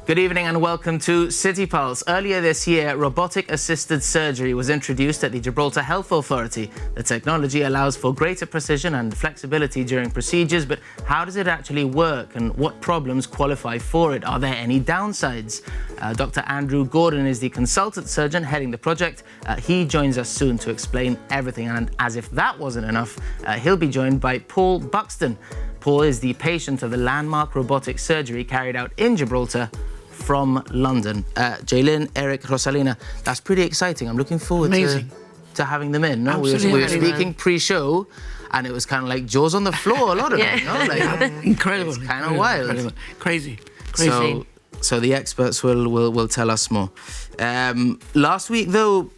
Good evening and welcome to City Pulse. Earlier this year, robotic-assisted surgery was introduced at the Gibraltar Health Authority. The technology allows for greater precision and flexibility during procedures, but how does it actually work and what problems qualify for it? Are there any downsides? Dr. Andrew Gordon is the consultant surgeon heading the project. He joins us soon to explain everything, and as if that wasn't enough, he'll be joined by Paul Buxton. Paul is the patient of the landmark robotic surgery carried out in Gibraltar from London. Jaylin, Eric, Rosalina, that's pretty exciting. I'm looking forward to having them in. No? We were speaking pre-show, and it was kind of like jaws on the floor, a lot of it. No? Like, incredible. It's kind of wild. Incredible. Crazy. So the experts will tell us more. Last week, though,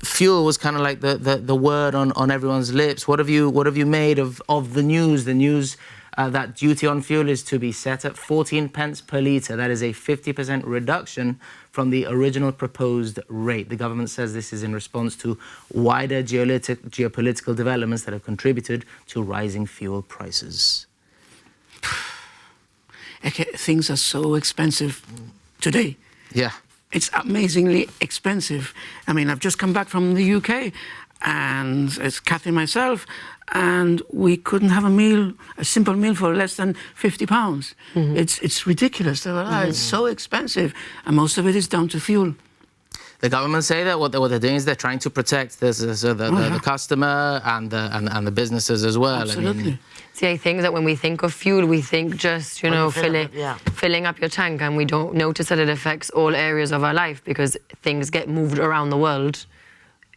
fuel was kind of like the word on everyone's lips. What have you made of the news? The news that duty on fuel is to be set at 14 pence per litre. That is a 50% reduction from the original proposed rate. The government says this is in response to wider geopolitical developments that have contributed to rising fuel prices. Things are so expensive today. Yeah. It's amazingly expensive. I mean, I've just come back from the UK, and it's Kathy and myself, and we couldn't have a simple meal for less than £50. Mm-hmm. It's ridiculous. It's so expensive, and most of it is down to fuel. The government say that what they're doing is they're trying to protect the customer and the businesses as well. Absolutely. I mean, see, I think that when we think of fuel, we think just, filling up your tank, and we don't notice that it affects all areas of our life because things get moved around the world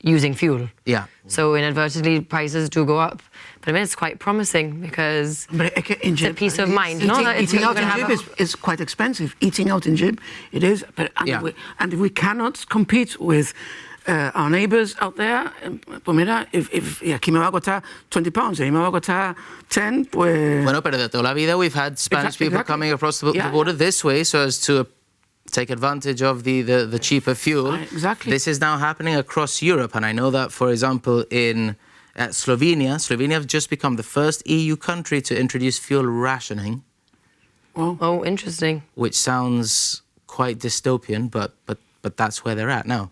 using fuel. Yeah. So inadvertently, prices do go up. But I mean, it's quite promising because it's a peace of mind. Eating out in Gib is quite expensive. Eating out in Gib, it is. And we cannot compete with our neighbours out there. Pues mira, if aquí me va a costar £20, y me va a costar 10, pues... Bueno, pero de toda la vida we've had Spanish people coming across the border this way so as to take advantage of the cheaper fuel. Exactly. This is now happening across Europe, and I know that, for example, in Slovenia have just become the first EU country to introduce fuel rationing. Oh, interesting. Which sounds quite dystopian, but that's where they're at now.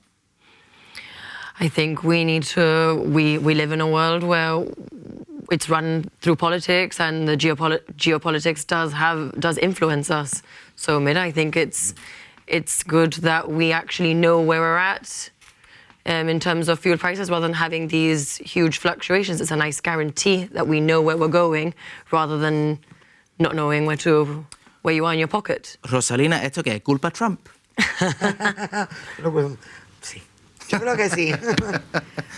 I think we need to... We live in a world where it's run through politics, and the geopolitics does influence us. So, I think it's good that we actually know where we're at in terms of fuel prices rather than having these huge fluctuations. It's a nice guarantee that we know where we're going rather than not knowing where you are in your pocket. Rosalina, ¿esto qué? ¿Culpa Trump? Sí. Yo creo que sí.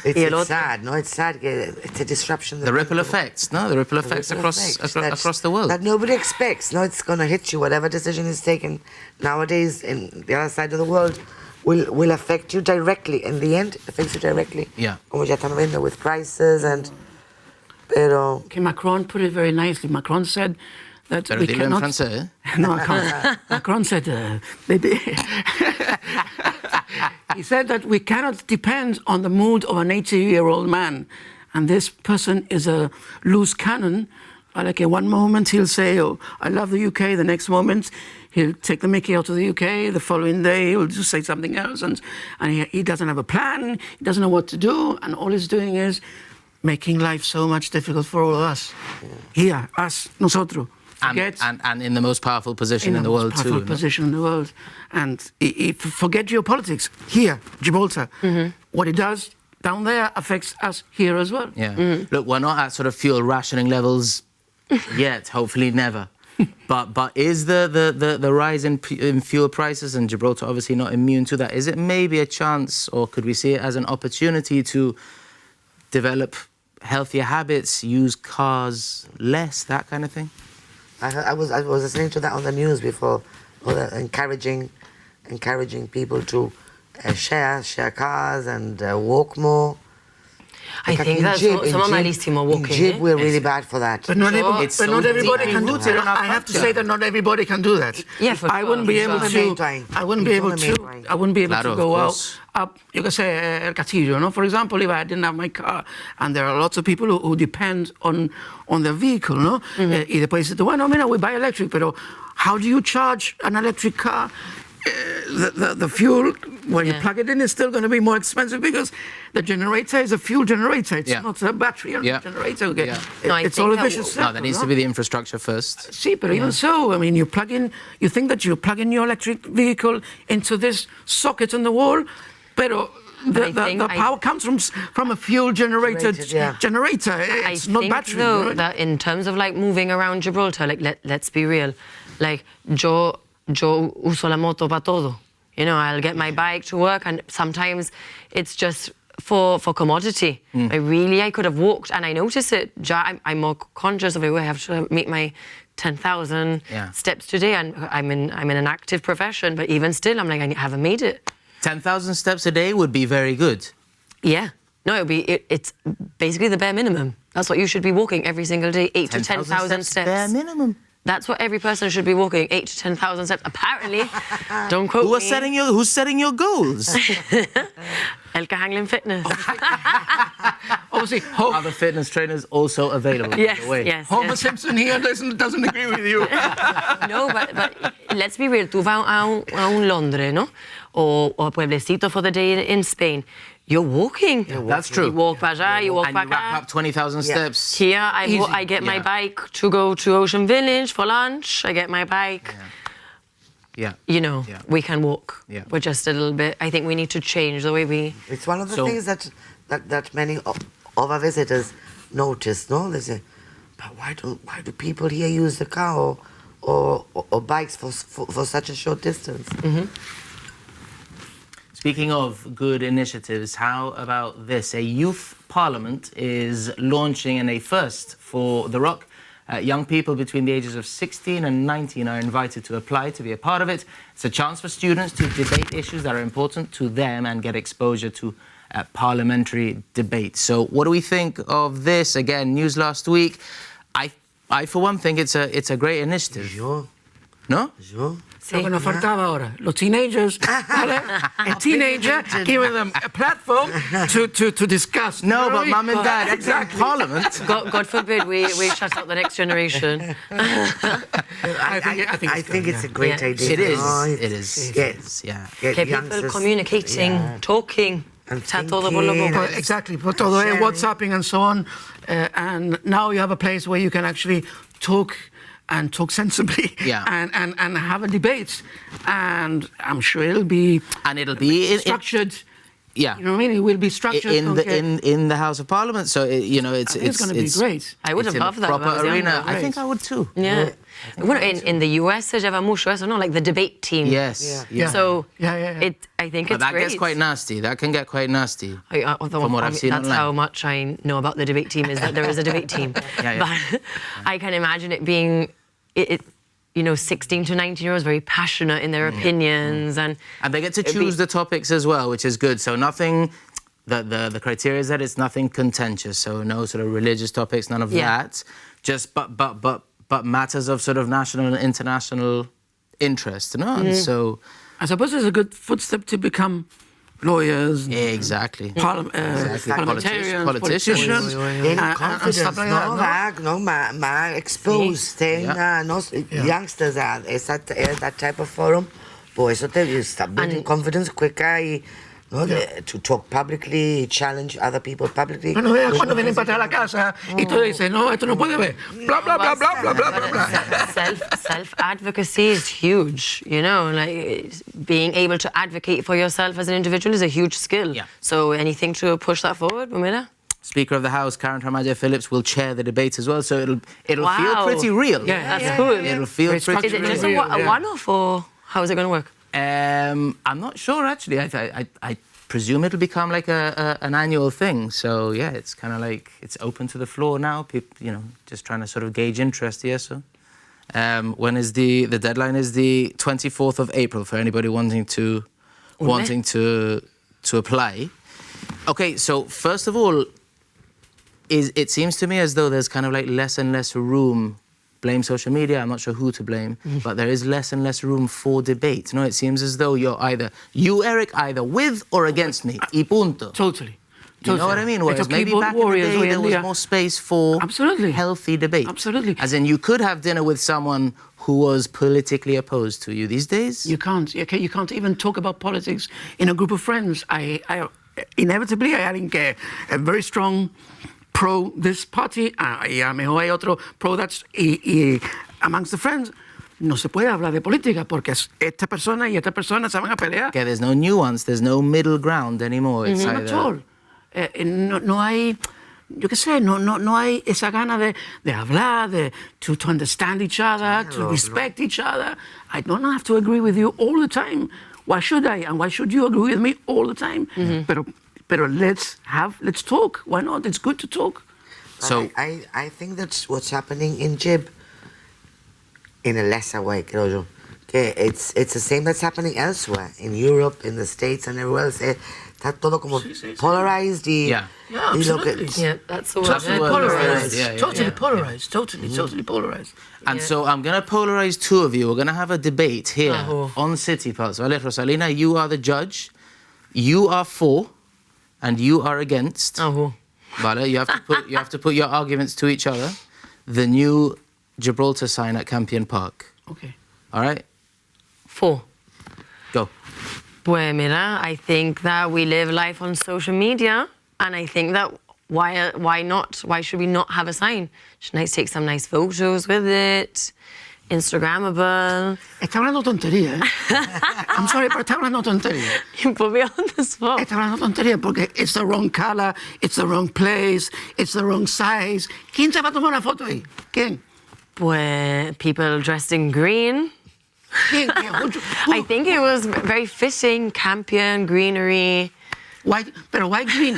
It's sad, no? It's sad. It's a disruption. The ripple effects, no? The ripple effects across the world. That nobody expects. No, it's going to hit you. Whatever decision is taken nowadays in the other side of the world will affect you directly. In the end, it affects you directly. Yeah. Como ya estamos viendo with prices and... Pero... Okay, Macron put it very nicely. Macron said that Pero we dilo cannot... en francés. No, I can't. Macron said... He said that we cannot depend on the mood of an 80-year-old man. And this person is a loose cannon. Like in one moment he'll say, oh, I love the UK. The next moment he'll take the mickey out of the UK. The following day he'll just say something else. And he doesn't have a plan. He doesn't know what to do. And all he's doing is making life so much difficult for all of us. Here, us, nosotros. And in the most powerful position in the world, too. Position in the world. And forget geopolitics. Here, Gibraltar. Mm-hmm. What it does down there affects us here as well. Yeah. Mm-hmm. Look, we're not at sort of fuel rationing levels yet, hopefully never. But is the rise in fuel prices, and Gibraltar obviously not immune to that, is it maybe a chance, or could we see it as an opportunity to develop healthier habits, use cars less, that kind of thing? I was listening to that on the news before, encouraging people to share cars and walk more. I think that's sono malissimo walking. In Gib, we're really bad for that. But not everybody can do that. I have to say that not everybody can do that. Yeah, for sure. I wouldn't be able to go out up, you could say, El Castillo, no? For example, if I didn't have my car, and there are lots of people who depend on their vehicle, no? Y después dices, bueno, mira, we buy electric, pero how do you charge an electric car the fuel, when you plug it in, is still going to be more expensive because the generator is a fuel generator. It's not a battery generator. Okay. Yeah. It's all a vicious circle. No, there needs to be the infrastructure first. See, but even so, I mean, you think that you plug in your electric vehicle into this socket on the wall, but the power comes from a fuel-generated generator. It's not battery. Though, that in terms of like moving around Gibraltar, like let's be real, like yo uso la moto para todo. You know, I'll get my bike to work, and sometimes it's just for commodity. I could have walked, and I notice it. I'm more conscious of it. I have to make my 10,000 steps today, and I'm in an active profession. But even still, I'm like, I haven't made it. 10,000 steps a day would be very good. Yeah. No, it's basically the bare minimum. That's what you should be walking every single day, 8,000 to 10,000 steps. Bare minimum. That's what every person should be walking, 8,000 to 10,000 steps. Apparently, don't quote me. Who's setting your goals? El Cahanglin Fitness. Obviously, other fitness trainers also available. Yes. Homer Simpson here doesn't agree with you. No, but let's be real. Tú vas a un Londres, ¿no? O a Pueblecito for the day in Spain. You're walking. That's true. You walk para allá, you walk and para you rack up 20,000 steps. Here, I get my bike to go to Ocean Village for lunch. I get my bike. Yeah. You know, we can walk. Yeah. We're just a little bit. I think we need to change the way we. It's one of the things that many of our visitors notice. No, they say, but why do people here use the car or bikes for such a short distance? Mm-hmm. Speaking of good initiatives, how about this? A youth parliament is launching in a first for The Rock. Young people between the ages of 16 and 19 are invited to apply to be a part of it. It's a chance for students to debate issues that are important to them and get exposure to parliamentary debate. So what do we think of this? Again, news last week. I for one, think it's a great initiative. Sure. No? Sure. Lo que nos faltaba ahora, los teenagers, ¿vale? A teenager giving them a platform to discuss. No, but mum and dad, exactly. Parliament. God forbid we shut out the next generation. I think it's a great idea. It is. Yes. Yeah. Get people communicating, talking. Exactly, put todo WhatsApping and so on. And now you have a place where you can actually talk sensibly and have a debate. And I'm sure it'll be structured. Yeah, you know what I mean. It will be structured in the House of Parliament. So it's going to be great. I would have loved that. Proper arena. I think I would too. Yeah. Well, in the US se lleva mucho eso, no? Like the debate team. Yes. Yeah. So I think but it's that great. gets quite nasty. That can get quite nasty. From what I've seen that's online. how much I know about the debate team, is that there is a debate team. But I can imagine it being, 16 to 19-year-olds very passionate in their opinions. And they get to choose the topics as well, which is good. So nothing... The criteria is that it's nothing contentious, so no sort of religious topics, none of that. Just but matters of sort of national and international interest, no? And so I suppose it's a good footstep to become lawyers. Exactly. Parliamentarians, politicians. and stuff like that. No, my exposed thing. Youngsters are that type of forum. Boy, so you start building confidence quicker. To talk publicly, challenge other people publicly. Bueno, cuando vienen para la casa y tú dices, no, esto no puede ver. Blah, blah, blah, blah, blah, blah, blah. Self-advocacy is huge, like being able to advocate for yourself as an individual is a huge skill. Yeah. So anything to push that forward, Mumina? Speaker of the House, Karen Harmadia Phillips, will chair the debate as well, so it'll feel pretty real. Yeah, that's cool. It'll feel pretty real. Is it just a one-off, or how is it going to work? I'm not sure, actually. I presume it'll become like an annual thing. So, yeah, it's kind of like it's open to the floor now. People, just trying to sort of gauge interest here. So, when is the deadline? Is the 24th of April for anybody wanting to apply. Okay, so first of all, it seems to me as though there's kind of like less and less room. Blame social media, I'm not sure who to blame, but there is less and less room for debate. No, it seems as though you're Eric, either with or against me. Y punto. Totally. You know what I mean? Whereas maybe back in the day, there was more space for healthy debate. Absolutely. As in, you could have dinner with someone who was politically opposed to you. These days, you can't. You can't even talk about politics in a group of friends. Inevitably, hay alguien que es very strong pro this party, y a lo mejor hay otro pro that, y amongst the friends, no se puede hablar de política porque esta persona y esta persona se van a pelear. Okay, there's no nuance, there's no middle ground anymore. It's Not at all. No hay, yo qué sé, no hay esa gana de hablar, to understand each other, to respect each other. I don't have to agree with you all the time. Why should I? And why should you agree with me all the time? Pero let's talk. Why not? It's good to talk. So I think that's what's happening in Gib in a lesser way, creo yo. Que it's the same that's happening elsewhere, in Europe, in the States and everywhere else. Está todo como polarized y absolutely. That's the word. Totally polarized. Totally polarized. And so I'm going to polarize two of you. We're going to have a debate here on City Pulse. Vale, Rosalina, you are the judge. You are for, and you are against. Vale, you have to put your arguments to each other. The new Gibraltar sign at Campion Park. Okay. All right? For. Go. Pues mira, I think that we live life on social media, and I think that why not? Why should we not have a sign? Should I take some nice photos with it? Instagrammable. Está hablando tontería, ¿eh? I'm sorry, pero está hablando tontería. You put me on the spot. Está hablando tontería porque it's the wrong color, it's the wrong place, it's the wrong size. ¿Quién se va a tomar una foto ahí? ¿Quién? Pues people dressed in green. I think it was very fitting, Campion, greenery. Why green?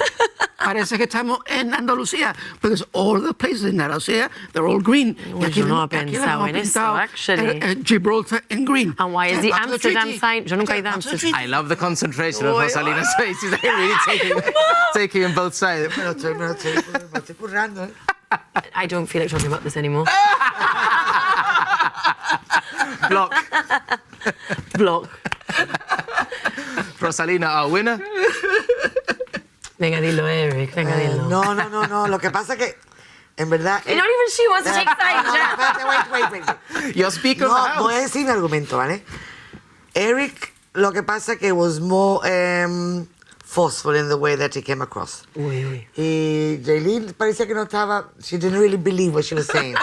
Parece que estamos en Andalucía, because all the places in Andalucía, they're all green. Yo no he pensado en eso, actually. Gibraltar in green. And why is the Amsterdam sign? Yo nunca he ido a Amsterdam. I love the concentration of Rosalina's face. She's like really taking in both sides. I don't feel like talking about this anymore. Block. Rosalina, our winner. Venga, dilo, Eric. Venga, dilo. No. Lo que pasa que, en verdad... Not even she wants to take sides, Wait. Your speaker of the house. Voy a decir mi argumento, ¿vale? Eric, lo que pasa que was more forceful in the way that he came across. Uy. Y Jaylene parecía que no estaba... She didn't really believe what she was saying.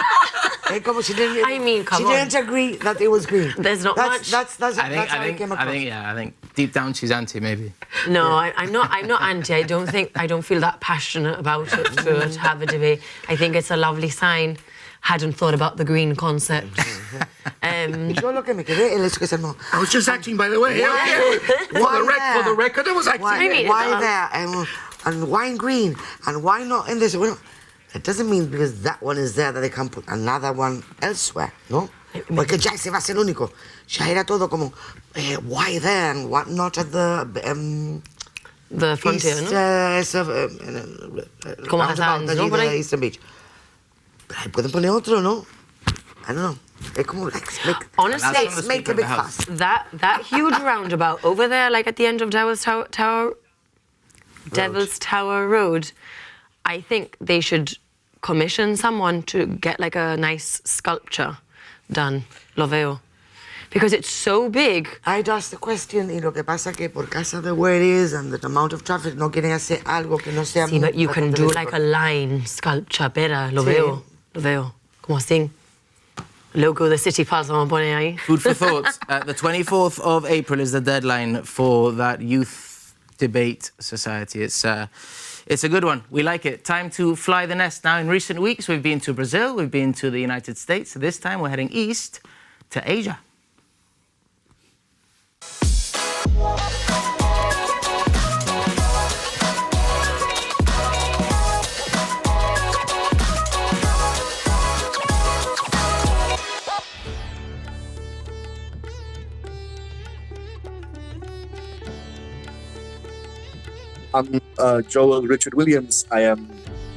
Como she didn't really, come she on. didn't agree that it was green. There's not much. That's how it came across. I think deep down she's anti, maybe. No, I'm not anti. I don't feel that passionate about it to have a debate. I think it's a lovely sign. Hadn't thought about the green concept. Yo lo que me quedé es que no. I was just acting, by the way. For the record, I was acting. Why there? And why in green? And why not in this? It doesn't mean because that one is there that they can put another one elsewhere, ¿no? Porque ya se va a ser único. Ya era todo como, why there and what not at the frontier, east, ¿no? Como Hassan's, ¿no? Por ahí. Eastern Beach. Pero ahí pueden poner otro, ¿no? I don't know. Es como, honestly, make a big fuss. That huge roundabout over there, like at the end of Devil's Tower Road, I think they should commission someone to get like a nice sculpture done. Lo veo. Because it's so big. I'd ask the question, y lo que pasa que por casa de where it is and the amount of traffic no quieren hacer algo que no sea... Sí, but you can do like a line sculpture better. Lo veo. Como así. Logo the City Pulse, vamos a poner ahí. Food for thought. The 24th of April is the deadline for that youth debate society. It's a good one. We like it. Time to fly the nest. Now, in recent weeks, we've been to Brazil, we've been to the United States. So this time, we're heading east to Asia. I'm Joel Richard Williams. I am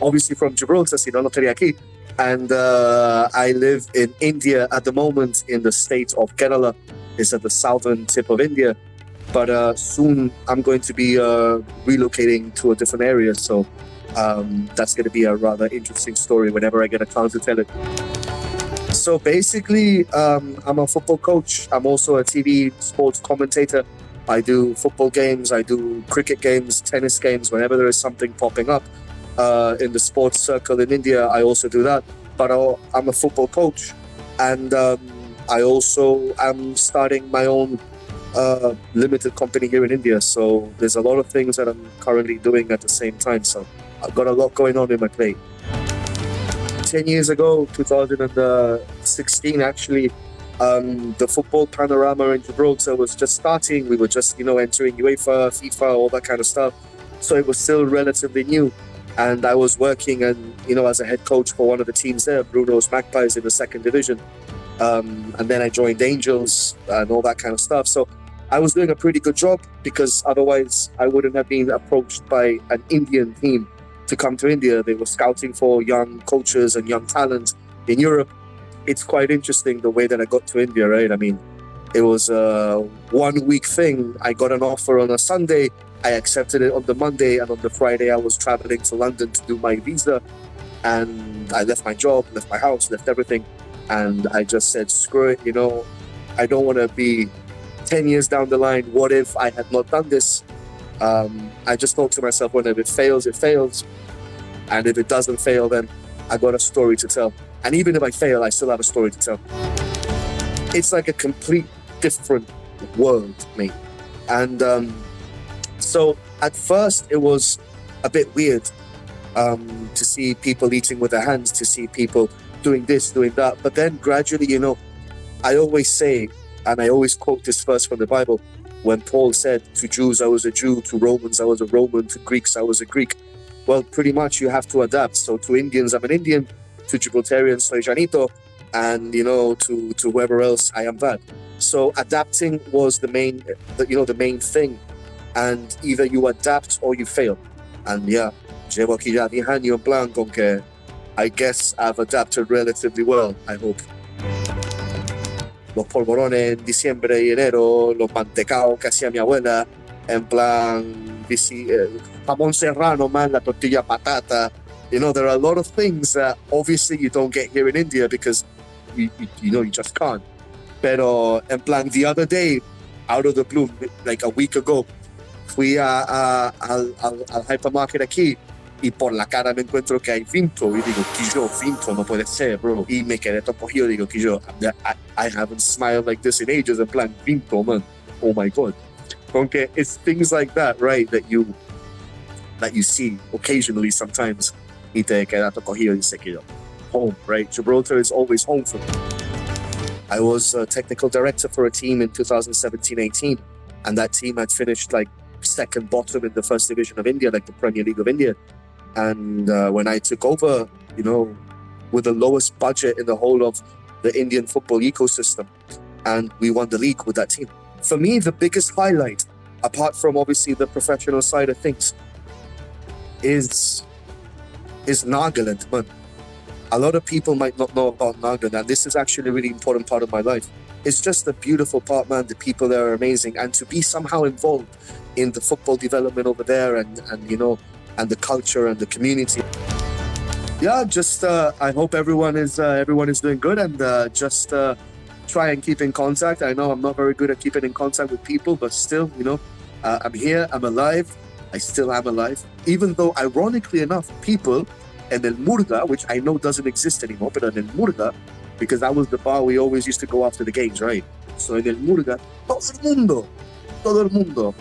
obviously from Gibraltar, si no lo tenía aquí. And I live in India at the moment in the state of Kerala. It's at the southern tip of India. but soon I'm going to be relocating to a different area. So that's going to be a rather interesting story whenever I get a chance to tell it. So basically, I'm a football coach. I'm also a TV sports commentator. I do football games, I do cricket games, tennis games, whenever there is something popping up in the sports circle in India, I also do that. But I'm a football coach, and I also am starting my own limited company here in India. So there's a lot of things that I'm currently doing at the same time. So I've got a lot going on in my plate. 10 years ago, 2016 actually, the football panorama in Gibraltar was just starting. We were just, entering UEFA, FIFA, all that kind of stuff. So it was still relatively new. And I was working as a head coach for one of the teams there, Bruno's Magpies in the second division. And then I joined Angels and all that kind of stuff. So I was doing a pretty good job, because otherwise I wouldn't have been approached by an Indian team to come to India. They were scouting for young coaches and young talent in Europe. It's quite interesting the way that I got to India, right? I mean, it was a 1 week thing. I got an offer on a Sunday. I accepted it on the Monday, and on the Friday I was traveling to London to do my visa. And I left my job, left my house, left everything. And I just said, screw it, I don't want to be 10 years down the line. What if I had not done this? I just thought to myself, well, if it fails, it fails. And if it doesn't fail, then I got a story to tell. And even if I fail, I still have a story to tell. It's like a complete different world, mate. And so at first it was a bit weird to see people eating with their hands, to see people doing this, doing that. But then gradually, I always say, and I always quote this verse from the Bible, when Paul said, to Jews I was a Jew, to Romans I was a Roman, to Greeks I was a Greek. Well, pretty much you have to adapt. So to Indians, I'm an Indian. To Gibraltarians, soy Janito. And, to whoever else, I am that. So adapting was the main thing. And either you adapt or you fail. And yeah, llevo aquí ya 10 años en plan con que I guess I've adapted relatively well, I hope. Los polvorones en diciembre y enero, los mantecaos que hacía mi abuela, en plan jamón serrano, man, la tortilla patata. There are a lot of things that obviously you don't get here in India because you just can't. Pero en plan, the other day, out of the blue, like a week ago, fui al hypermarket aquí y por la cara me encuentro que hay vinto y digo, Quillo, vinto, no puede ser, bro. Y me quedé todo cogido, digo, Quillo, I haven't smiled like this in ages, en plan, vinto, man. Oh my God. Okay, it's things like that, right, that you see occasionally sometimes. Y te queda todo cogido y se quedó. Home, right? Gibraltar is always home for me. I was a technical director for a team in 2017-18, and that team had finished like second bottom in the first division of India, like the Premier League of India. And when I took over, with the lowest budget in the whole of the Indian football ecosystem, and we won the league with that team. For me, the biggest highlight, apart from obviously the professional side of things, is Nagaland, man. A lot of people might not know about Nagaland, and this is actually a really important part of my life. It's just a beautiful part, man. The people there are amazing, and to be somehow involved in the football development over there, and the culture and the community. Yeah, just I hope everyone is doing good, and just try and keep in contact. I know I'm not very good at keeping in contact with people, but still, I'm here, I'm alive. I still am alive, even though, ironically enough, people in El Murga, which I know doesn't exist anymore, but in El Murga, because that was the bar we always used to go after the games, right? So in El Murga, todo el mundo.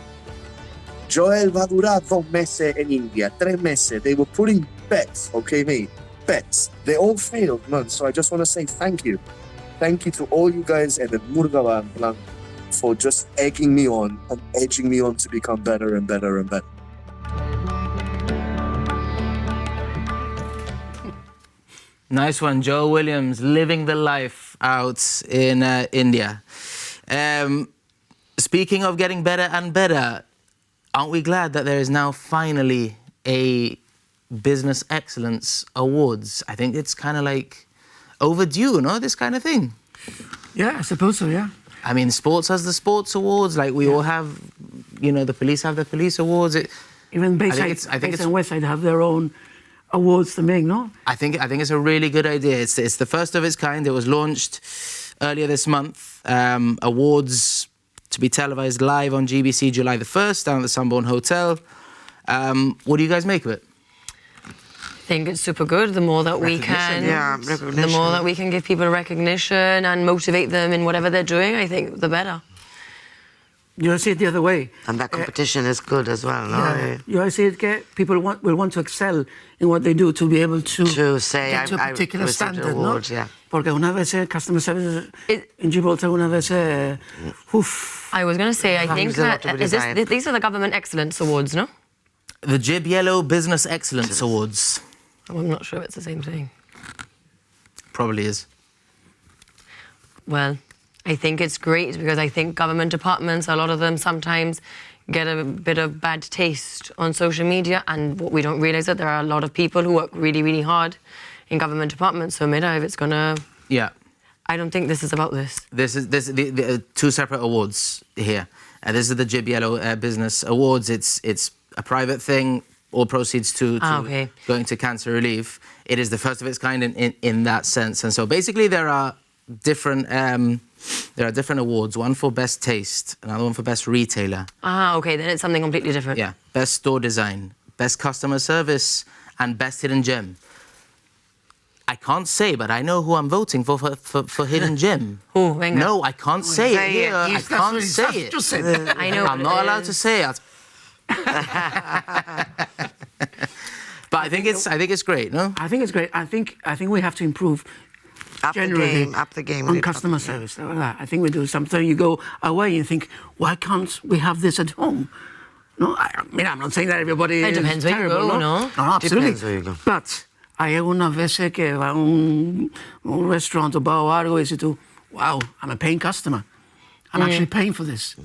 Joel va a durar 2 meses en India, 3 meses. They were putting bets, okay, mate? Bets. They all failed, man. So I just want to say thank you. Thank you to all you guys in El Murga Plan for just egging me on and edging me on to become better and better and better. Nice one, Joe Williams, living the life out in India. Speaking of getting better and better, aren't we glad that there is now finally a Business Excellence Awards? I think it's kind of like overdue, no? This kind of thing. Yeah, I suppose so, yeah. I mean, sports has the Sports Awards, like we all have the police have the police awards. Even Bayside and Westside have their own awards to make, no? I think it's a really good idea. It's the first of its kind. It was launched earlier this month. Awards to be televised live on GBC July the 1st down at the Sunborn Hotel. What do you guys make of it? I think it's super good. The more that we can, the more that we can give people recognition and motivate them in whatever they're doing, I think the better. You see it the other way. And that competition is good as well, no? Yeah. You see it, people will want to excel in what they do to be able to say, get to a particular standard, awards, ¿no? Porque una vez customer service in Gibraltar, una vez, I was going to say, I think that these are the Government Excellence Awards, no? The Gib Yellow Business Excellence Awards. I'm not sure if it's the same thing. Probably is. Well, I think it's great because I think government departments, a lot of them sometimes get a bit of bad taste on social media, and what we don't realise that there are a lot of people who work really, really hard in government departments. So maybe if it's gonna, I don't think this is about this. This is the two separate awards here. This is the Gib Yellow Business Awards. It's a private thing. All proceeds going to cancer relief. It is the first of its kind in that sense. And so basically there are different awards. One for best taste, another one for best retailer. Okay, then it's something completely different. Yeah, best store design, best customer service, and best hidden gem. I can't say, but I know who I'm voting for hidden gem. Who? Venga. No, I can't say it here. I can't say it. I know. I'm not allowed to say it. But I think it's great, no? I think it's great. I think we have to improve up the game on customer service. I think we do something. You go away and you think, why can't we have this at home? No, I mean, I'm not saying that everybody it depends is where terrible, you go, no, absolutely. Depends where you go. But hay una vez que va a un restaurant o bar o algo y dices tú, wow, I'm a paying customer. I'm actually paying for this.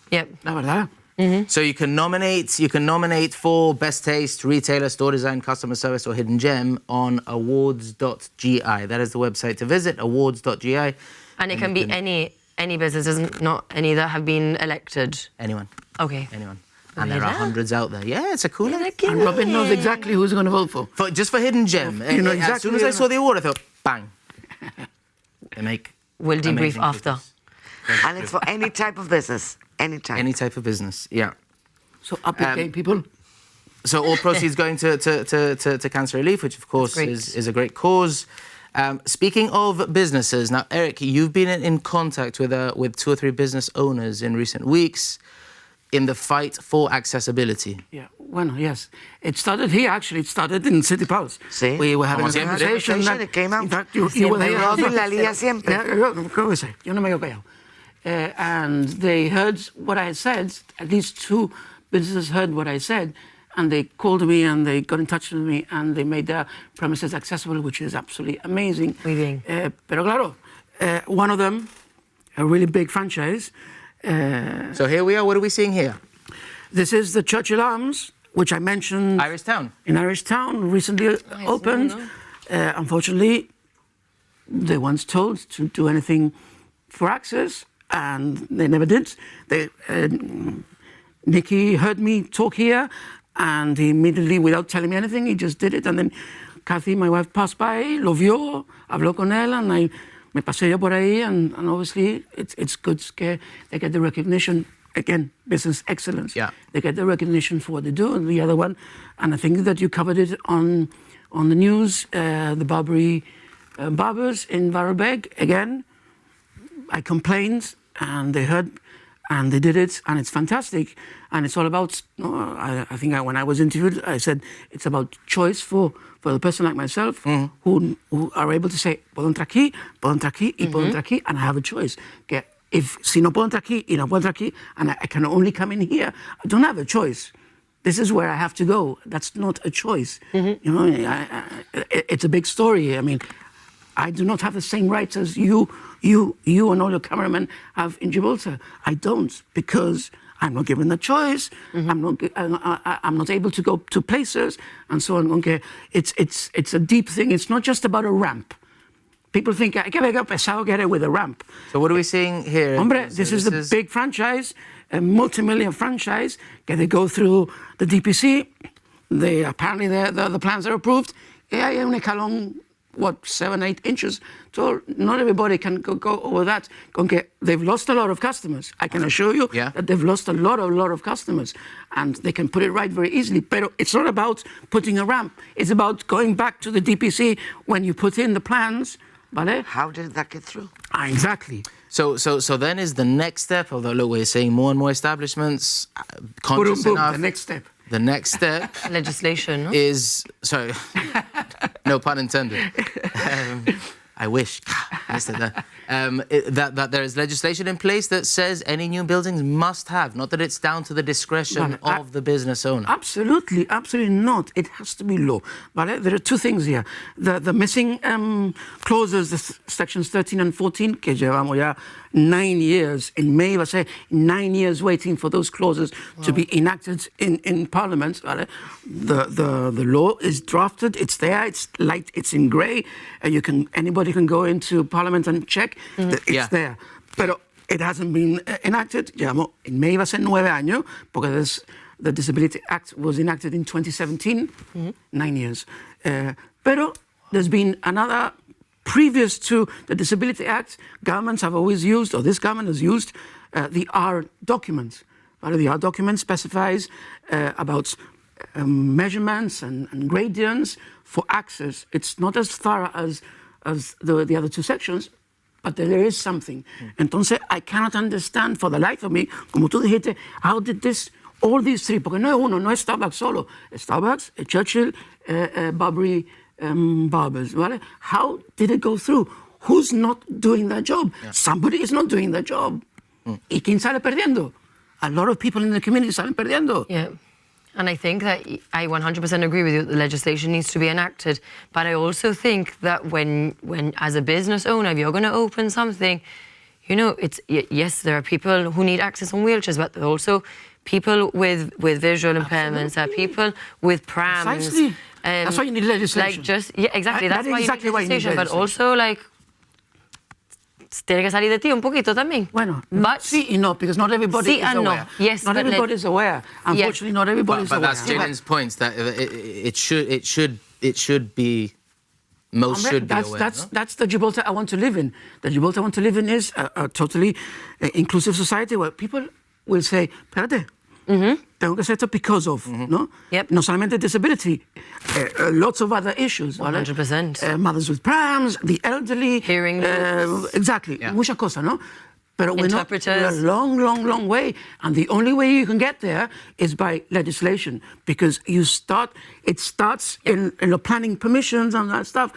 Yep. La verdad. So you can nominate for best taste, retailer, store design, customer service, or hidden gem on awards.gi. That is the website to visit, awards.gi. And it can be any businesses, not any that have been elected. Anyone. Okay. Anyone. And there are hundreds out there. Yeah, it's a cool idea. And Robin knows exactly who's going to vote for. Just for hidden gem. You know exactly. As soon as I saw the award, I thought, bang. We'll debrief after. And it's for any type of business. Anytime. Any type of business, yeah. So up your game, people. So all proceeds going to cancer relief, which of course is a great cause. Speaking of businesses, now Eric, you've been in contact with 2 or 3 business owners in recent weeks in the fight for accessibility. Yeah, well, yes. It started here, actually. It started in City Pulse. Sí. We were having a conversation. It came out. In fact, you were there. Robin la lía siempre. Yo no me quedo callado. And they heard what I said. At least 2 businesses heard what I said, and they called me and they got in touch with me and they made their premises accessible, which is absolutely amazing. Muy bien. Pero claro, one of them, a really big franchise. So here we are. What are we seeing here? This is the Churchill Arms, which I mentioned. Irish Town. In Irish Town, recently opened. Unfortunately, they weren't told to do anything for access, and they never did. Nicky heard me talk here, and he immediately, without telling me anything, he just did it. And then Kathy, my wife, passed by, lo vio, habló con él, and me pasé yo por ahí, and obviously it's good que they get the recognition. Again, business excellence. Yeah. They get the recognition for what they do. And the other one, and I think that you covered it on the news, the Barbary barbers in Varabeg. Again, I complained, and they heard, and they did it, and it's fantastic. And it's all about, I think when I was interviewed, I said it's about choice for a person like myself who are able to say, puedo entrar aquí, y puedo entrar aquí, and I have a choice. Si no puedo entrar aquí, y no puedo entrar aquí, and I can only come in here, I don't have a choice. This is where I have to go. That's not a choice. You know, it's a big story. I mean, I do not have the same rights as you and all your cameramen have in Gibraltar. I don't, because I'm not given the choice. I'm not able to go to places, and so on. Okay, it's a deep thing. It's not just about a ramp. People think, I get pesado get it with a ramp. So what are we seeing here? Hombre, this is the big franchise. a multi-million franchise, they go through the DPC, apparently the plans are approved, hay un escalón, 7, 8 inches tall. Not everybody can go over that. They've lost a lot of customers. I can assure you that they've lost a lot of customers, and they can put it right very easily. But it's not about putting a ramp. It's about going back to the DPC when you put in the plans. Vale? How did that get through? Exactly. So then is the next step, although look, we're saying more and more establishments, conscious enough. The next step. The next step legislation, no? is, sorry, no pun intended. I wish I said that. That there is legislation in place that says any new buildings must have, not that it's down to the discretion of the business owner. Absolutely not. It has to be law. But there are two things here. The missing clauses, the sections 13 and 14, que llevamos ya 9 years, in May, I say 9 years waiting for those clauses to be enacted in Parliament. Vale? The law is drafted, it's there, it's light, it's in grey, and anybody can go into Parliament and check that it's there. But it hasn't been enacted. In May va a ser 9 años, porque the Disability Act was enacted in 2017, 9 years. Pero there's been another. Previous to the Disability Act, governments have always used, or this government has used, the R document. The R document specifies about measurements and gradients for access. It's not as thorough as the other two sections, but there is something. Entonces, I cannot understand for the life of me, como tú dijiste, how did all these three, porque no es uno, no es Starbucks solo, Starbucks, Churchill, Burberry, barbers, ¿vale? How did it go through? Who's not doing their job? Somebody is not doing their job. ¿Y quién sale perdiendo? A lot of people in the community salen perdiendo. Yeah. And I think that I 100% agree with you that the legislation needs to be enacted. But I also think that when as a business owner, if you're going to open something, yes, there are people who need access on wheelchairs, but there are also people with visual impairments, there are people with prams. Precisely. That's why you need legislation. Exactly. That's why you need legislation. But also, tiene que salir de ti un poquito también. Bueno, sí y no, because not everybody is aware. No. Yes, not everybody is aware. Unfortunately, not everybody is aware. But that's Jalen's point, that it should be. Most should be aware. That's the Gibraltar I want to live in. The Gibraltar I want to live in is a totally inclusive society where people will say, espérate, tengo que ser esto because of, ¿no? Yep. No solamente disability, lots of other issues. 100%. Mothers with prams, the elderly. Hearing exactly, muchas cosas, ¿no? But we're a long way. And the only way you can get there is by legislation, because it starts in the planning permissions and that stuff.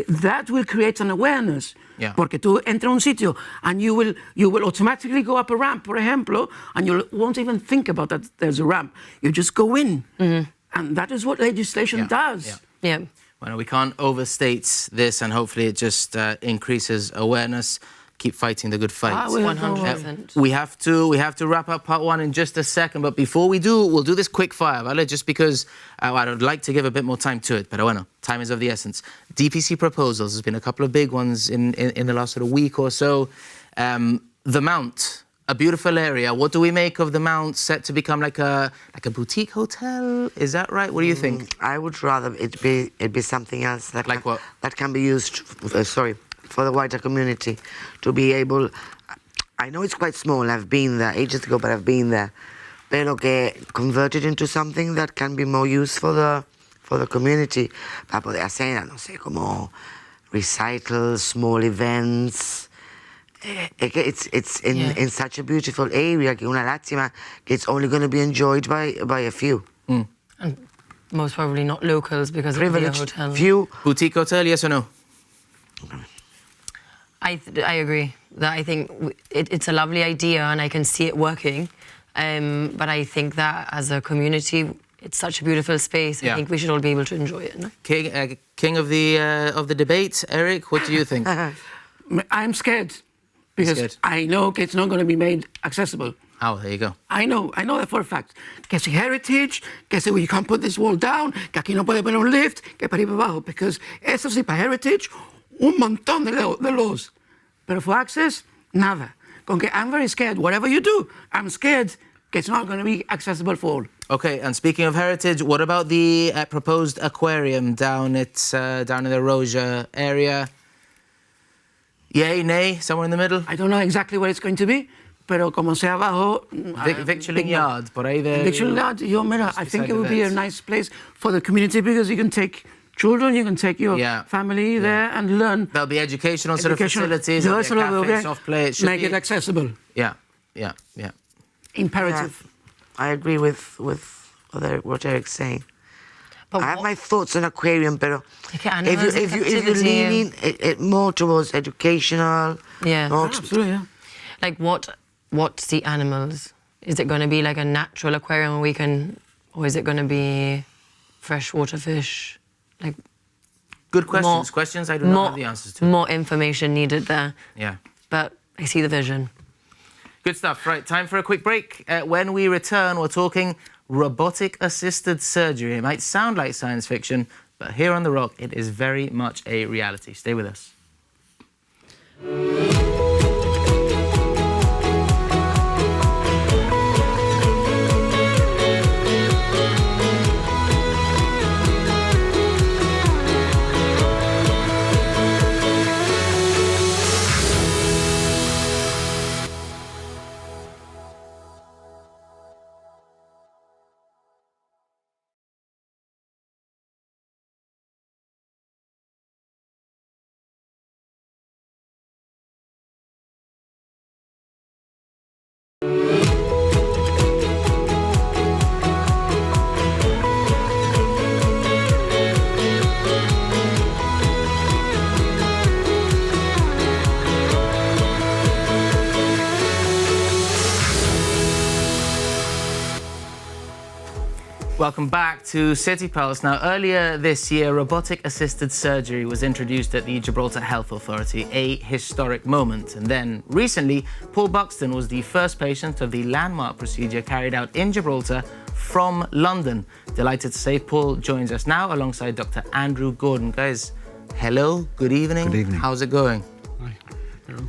That will create an awareness. Yeah. Porque tú entras a un sitio and you will automatically go up a ramp, for example, and you won't even think about that there's a ramp. You just go in. And that is what legislation does. Yeah. Well, we can't overstate this, and hopefully it just increases awareness. Keep fighting the good fight. 100%. We have to wrap up part one in just a second, but before we do, we'll do this quick fire, ¿vale? Just because I'd like to give a bit more time to it, pero bueno, time is of the essence. DPC proposals, there's been a couple of big ones in the last sort of week or so. The Mount, a beautiful area. What do we make of the Mount, set to become like a boutique hotel? Is that right? What do you think? I would rather it be something else that what? That can be used. For the wider community to be able. I know it's quite small. I've been there ages ago, but I've been there. Pero que convert it into something that can be more used for the community. Para poder hacer, no sé, como recitals, small events. It's in such a beautiful area. Que una lástima que it's only going to be enjoyed by a few. And most probably not locals because it will be a hotel. Few. Boutique hotel, yes or no? I agree that I think it's a lovely idea and I can see it working, but I think that as a community, it's such a beautiful space. I think we should all be able to enjoy it. No? King of the debate, Eric, what do you think? I'm scared because I know it's not going to be made accessible. Oh, there you go. I know that for a fact. Que si heritage, que si you can't put this wall down, que aquí no puede poner un lift, que para arriba abajo, because eso sí, para heritage, un montón de laws. Pero for access, nada. Okay, I'm very scared. Whatever you do, I'm scared. It's not going to be accessible for all. Okay, and speaking of heritage, what about the proposed aquarium down in the Roja area? Yay, nay, somewhere in the middle? I don't know exactly where it's going to be, pero como sea abajo... Victualling yard, por ahí de... Victualling yard, I think it would be a nice place for the community because you can take children, you can take your family there and learn. There'll be educational sort of facilities, there'll be a cafe, soft play. Make it accessible. Yeah. Imperative. Yeah, I agree with what Eric's saying. But I have my thoughts on aquarium, but if you're leaning it more towards educational, absolutely, yeah. Like what's the animals? Is it going to be like a natural aquarium or is it going to be freshwater fish? Like good questions. Questions I do not have the answers to. More information needed there. Yeah. But I see the vision. Good stuff. Right, time for a quick break. When we return, we're talking robotic-assisted surgery. It might sound like science fiction, but here on The Rock, it is very much a reality. Stay with us. Welcome back to City Pulse. Now, earlier this year, robotic-assisted surgery was introduced at the Gibraltar Health Authority, a historic moment. And then, recently, Paul Buxton was the first patient of the landmark procedure carried out in Gibraltar from London. Delighted to say Paul joins us now alongside Dr. Andrew Gordon. Guys, hello, good evening. Good evening. How's it going? Hi.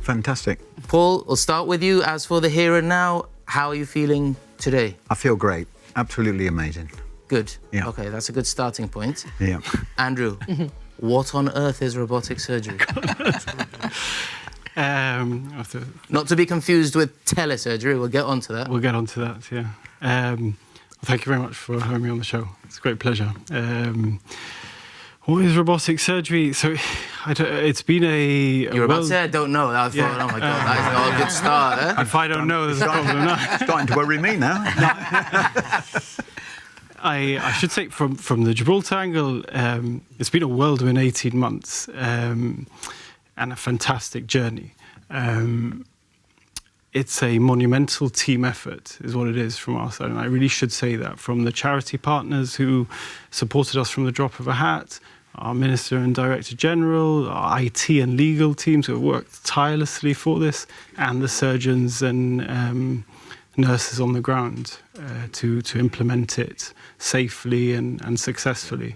Fantastic. Paul, we'll start with you. As for the here and now, how are you feeling today? I feel great. Absolutely amazing. Good. Yeah. Okay, that's a good starting point. Yeah. Andrew, what on earth is robotic surgery? Not to be confused with telesurgery. We'll get onto that. We'll get onto that, yeah. Thank you very much for having me on the show. It's a great pleasure. What is robotic surgery? So, it's been a... You were about to say I don't know. I thought, oh my God, that's not a good start, eh? If I don't know, there's a problem now. Starting to worry me now. I should say from the Gibraltar angle, it's been a whirlwind 18 months and a fantastic journey. It's a monumental team effort, is what it is from our side. And I really should say that from the charity partners who supported us from the drop of a hat, our Minister and Director General, our IT and legal teams who have worked tirelessly for this, and the surgeons and nurses on the ground to implement it safely and successfully.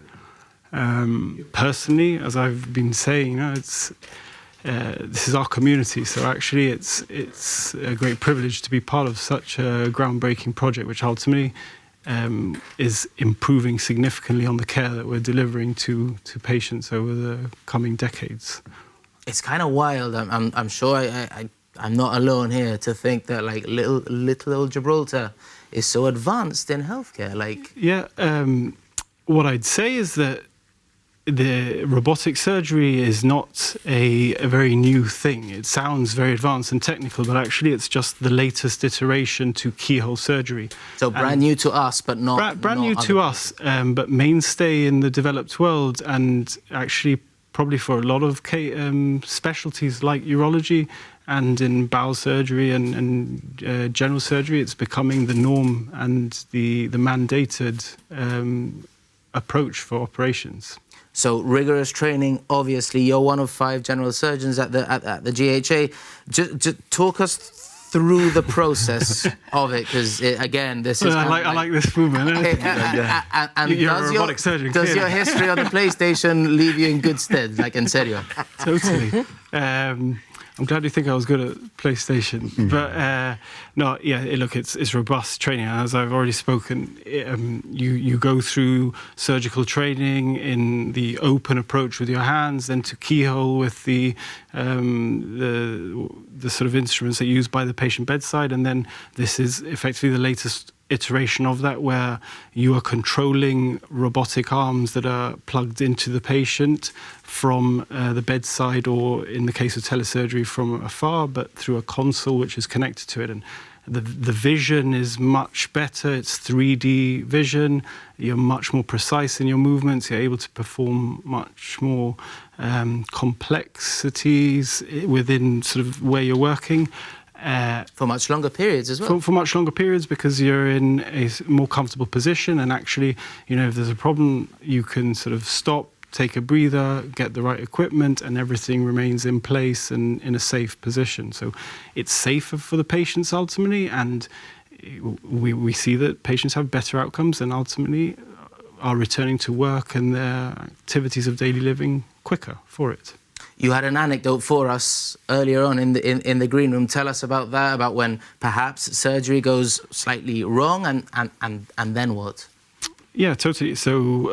Personally, as I've been saying, this is our community, so actually it's a great privilege to be part of such a groundbreaking project, which ultimately is improving significantly on the care that we're delivering to patients over the coming decades. It's kind of wild. I'm sure I'm not alone here to think that like little old Gibraltar is so advanced in healthcare. What I'd say is that the robotic surgery is not a very new thing. It sounds very advanced and technical, but actually it's just the latest iteration to keyhole surgery. So brand new to us, but not... Brand new to us, but mainstay in the developed world, and actually probably for a lot of specialties like urology and in bowel surgery and general surgery, it's becoming the norm and the mandated approach for operations. So rigorous training. Obviously, you're one of 5 general surgeons at the GHA. Just talk us through the process of it? Because again, this is. I like this movement. And You're a robotic surgeon. Does your history on the PlayStation leave you in good stead, like en serio? Totally. I'm glad you think I was good at PlayStation. But no, yeah, look, it's robust training. As I've already spoken, you go through surgical training in the open approach with your hands, then to keyhole with the sort of instruments that are used by the patient bedside, and then this is effectively the latest iteration of that, where you are controlling robotic arms that are plugged into the patient from the bedside, or in the case of telesurgery from afar, but through a console which is connected to it. And the vision is much better. It's 3D vision. You're much more precise in your movements. You're able to perform much more complexities within sort of where you're working. For much longer periods as well. For much longer periods, because you're in a more comfortable position, and actually, if there's a problem, you can sort of stop, take a breather, get the right equipment, and everything remains in place and in a safe position. So it's safer for the patients ultimately, and we see that patients have better outcomes and ultimately are returning to work and their activities of daily living quicker for it. You had an anecdote for us earlier on in the green room. Tell us about that, about when perhaps surgery goes slightly wrong, and then what? Yeah, totally. So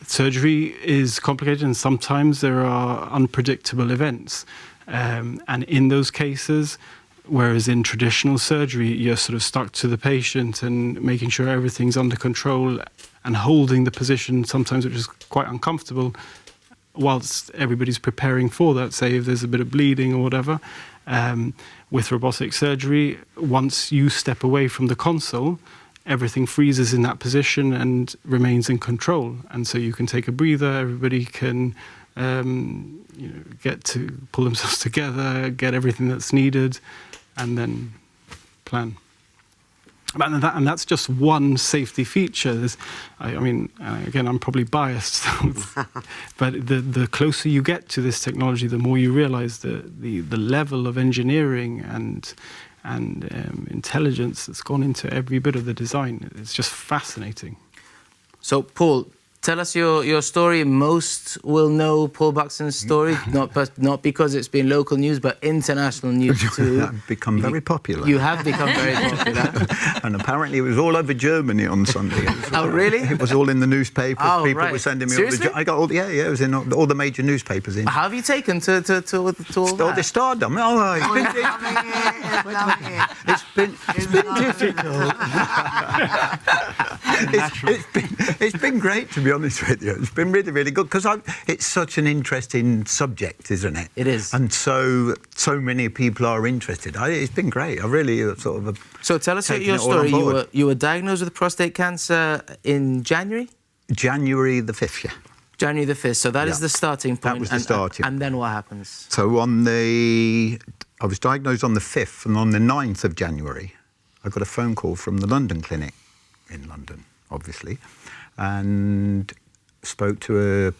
surgery is complicated, and sometimes there are unpredictable events. And in those cases, whereas in traditional surgery, you're sort of stuck to the patient and making sure everything's under control and holding the position, sometimes which is quite uncomfortable, whilst everybody's preparing for that, say if there's a bit of bleeding or whatever. With robotic surgery, once you step away from the console, everything freezes in that position and remains in control. And so you can take a breather, everybody can get to pull themselves together, get everything that's needed, and then plan. And that's just one safety feature. Again, I'm probably biased, but the closer you get to this technology, the more you realise the level of engineering and intelligence that's gone into every bit of the design. It's just fascinating. So, Paul, tell us your story. Most will know Paul Buxton's story, not because it's been local news, but international news too. I've become very popular. You have become very popular. And apparently it was all over Germany on Sunday. Oh, really? It was all in the newspapers. Oh, People right. were sending me Seriously? I got all it was in all the major newspapers. How have you taken to all that? The stardom. It's been difficult. It's been great, to be honest with you. It's been really, really good, because it's such an interesting subject, isn't it? It is. And so many people are interested. It's been great. I really sort of. So tell us your story. You were diagnosed with prostate cancer in January? January the 5th, yeah. January the 5th. So that is the starting point. That was the starting. And then what happens? So I was diagnosed on the 5th, and on the 9th of January, I got a phone call from the London clinic, in London, obviously, and spoke to a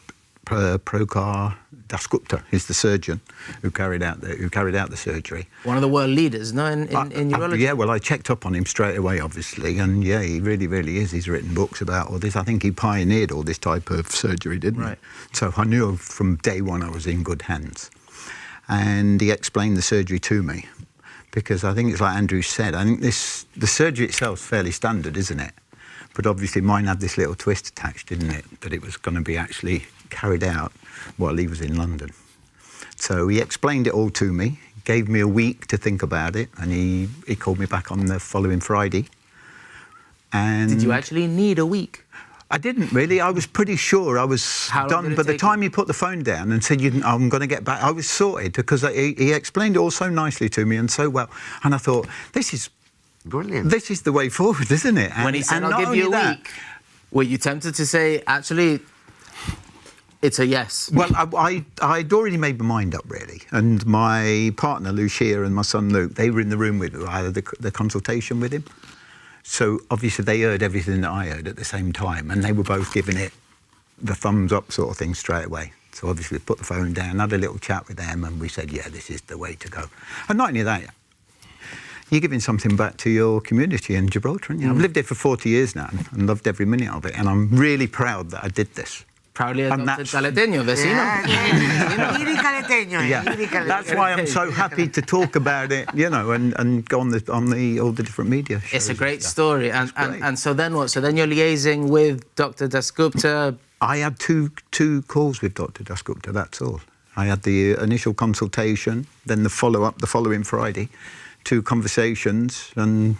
Prokar Dasgupta, who's the surgeon who carried out the surgery. One of the world leaders, no, in urology? Yeah, well, I checked up on him straight away, obviously, and yeah, he really, really is. He's written books about all this. I think he pioneered all this type of surgery, didn't he? So I knew from day one I was in good hands. And he explained the surgery to me, because I think it's like Andrew said, I think the surgery itself is fairly standard, isn't it? But obviously mine had this little twist attached, didn't it? That it was going to be actually carried out while he was in London. So he explained it all to me, gave me a week to think about it, and he called me back on the following Friday. And did you actually need a week? I didn't really. I was pretty sure I was done. But the time he put the phone down and said, I'm going to get back, I was sorted, because he explained it all so nicely to me and so well. And I thought, this is brilliant. This is the way forward, isn't it? When he said, I'll give you a week, were you tempted to say, actually, it's a yes? Well, I'd already made my mind up, really. And my partner, Lucia, and my son, Luke, they were in the room with me. I had the consultation with him. So obviously they heard everything that I heard at the same time, and they were both giving it the thumbs up sort of thing straight away. So obviously we put the phone down, had a little chat with them, and we said, yeah, this is the way to go. And not only that, you're giving something back to your community in Gibraltar. I've lived there for 40 years now and loved every minute of it. And I'm really proud that I did this. Proudly adopted caleteño, vecino. That's why I'm so happy to talk about it, you know, and go on all the different media shows. It's a great story. And so then what? So then you're liaising with Dr. Dasgupta. I had two calls with Dr. Dasgupta, that's all. I had the initial consultation, then the follow-up the following Friday, 2 conversations, and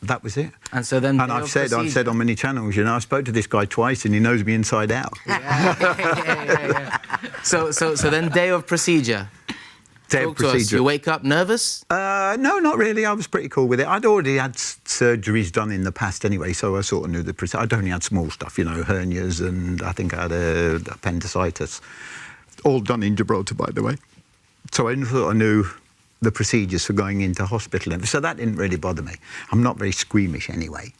that was it. And so then, and I've said on many channels, you know, I spoke to this guy twice, and he knows me inside out. Yeah. So then, day of procedure. Talk to us. You wake up nervous? No, not really. I was pretty cool with it. I'd already had surgeries done in the past anyway, so I sort of knew the procedure. I'd only had small stuff, you know, hernias, and I think I had appendicitis. All done in Gibraltar, by the way. So I sort of knew the procedures for going into hospital. So that didn't really bother me. I'm not very squeamish anyway.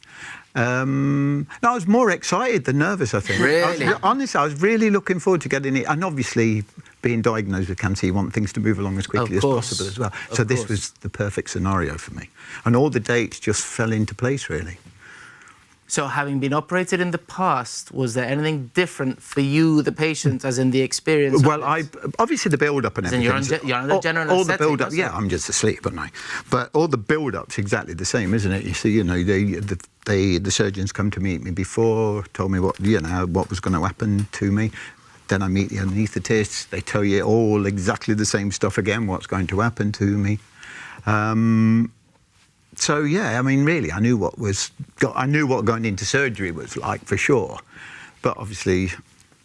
No, I was more excited than nervous, I think. Really? Honestly, I was really looking forward to getting it. And obviously, being diagnosed with cancer, you want things to move along as quickly as possible as well. So this was the perfect scenario for me. And all the dates just fell into place, really. So having been operated in the past, was there anything different for you, the patient, as in the experience? Well, obviously the build-up and everything. You're on the general all the build-up, yeah, I'm just asleep at night. But all the build-up's exactly the same, isn't it? You see, you know, the surgeons come to meet me before, told me what was going to happen to me. Then I meet the anaesthetists. They tell you all exactly the same stuff again, what's going to happen to me. So yeah, I mean, really, I knew what going into surgery was like for sure, but obviously,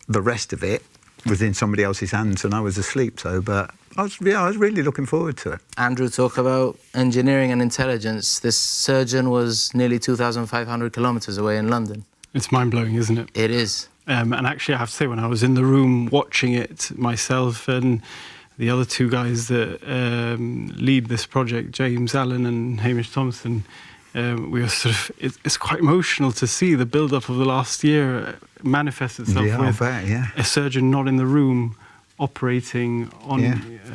the rest of it was in somebody else's hands, and I was asleep. So, but I was really looking forward to it. Andrew, talk about engineering and intelligence. This surgeon was nearly 2,500 kilometres away in London. It's mind-blowing, isn't it? It is. And actually, I have to say, when I was in the room watching it myself and the other 2 guys that lead this project, James Allen and Hamish Thompson, we were sort of... It's quite emotional to see the build-up of the last year manifest itself with a surgeon not in the room operating on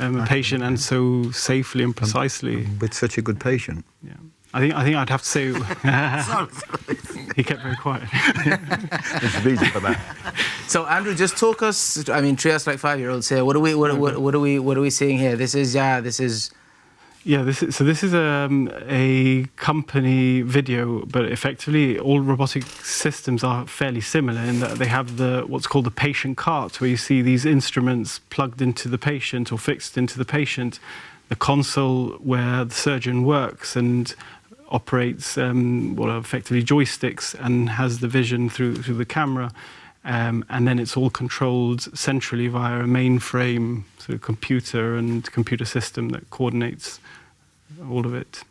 a patient, and so safely and precisely. With such a good patient. Yeah. I think I'd have to say he kept very quiet. There's a reason for that. So Andrew, just talk us. I mean, treat us like 5-year-olds here. What are we seeing here? This is. This is a company video, but effectively all robotic systems are fairly similar in that they have what's called the patient cart, where you see these instruments plugged into the patient or fixed into the patient, the console where the surgeon works and operates what are effectively joysticks and has the vision through the camera, and then it's all controlled centrally via a mainframe sort of computer system that coordinates all of it.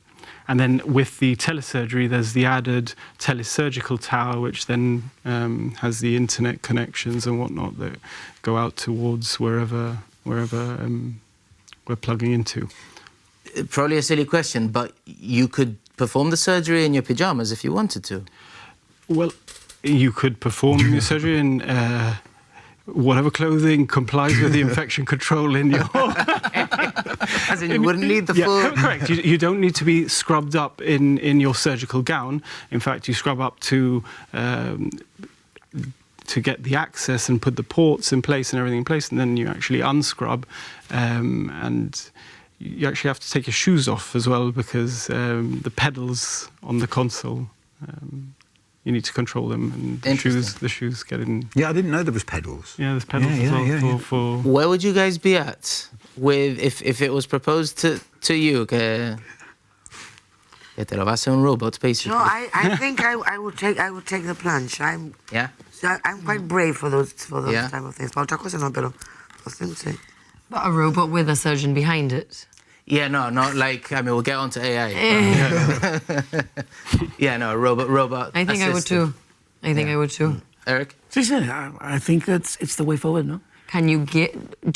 And then with the telesurgery, there's the added telesurgical tower, which then has the internet connections and whatnot that go out towards wherever we're plugging into. Probably a silly question, but you could perform the surgery in your pyjamas if you wanted to. Well, you could perform your surgery in whatever clothing complies with the infection control in your... As in, you wouldn't need the full... Correct. You don't need to be scrubbed up in your surgical gown. In fact, you scrub up to get the access and put the ports in place and everything in place, and then you actually unscrub, and you actually have to take your shoes off as well, because the pedals on the console, you need to control them, and the shoes get in. Yeah, I didn't know there was pedals. Yeah, there's pedals as well. For Where would you guys be at with if it was proposed to you? Que te lo va a hacer un robot, basically. No, I think I would take the plunge. I'm quite brave for those type of things. But a robot with a surgeon behind it. Yeah, no, not like, I mean, we'll get onto AI. Yeah, no, robot. I think assistant. I would too. Eric? I think it's the way forward, no? Can you do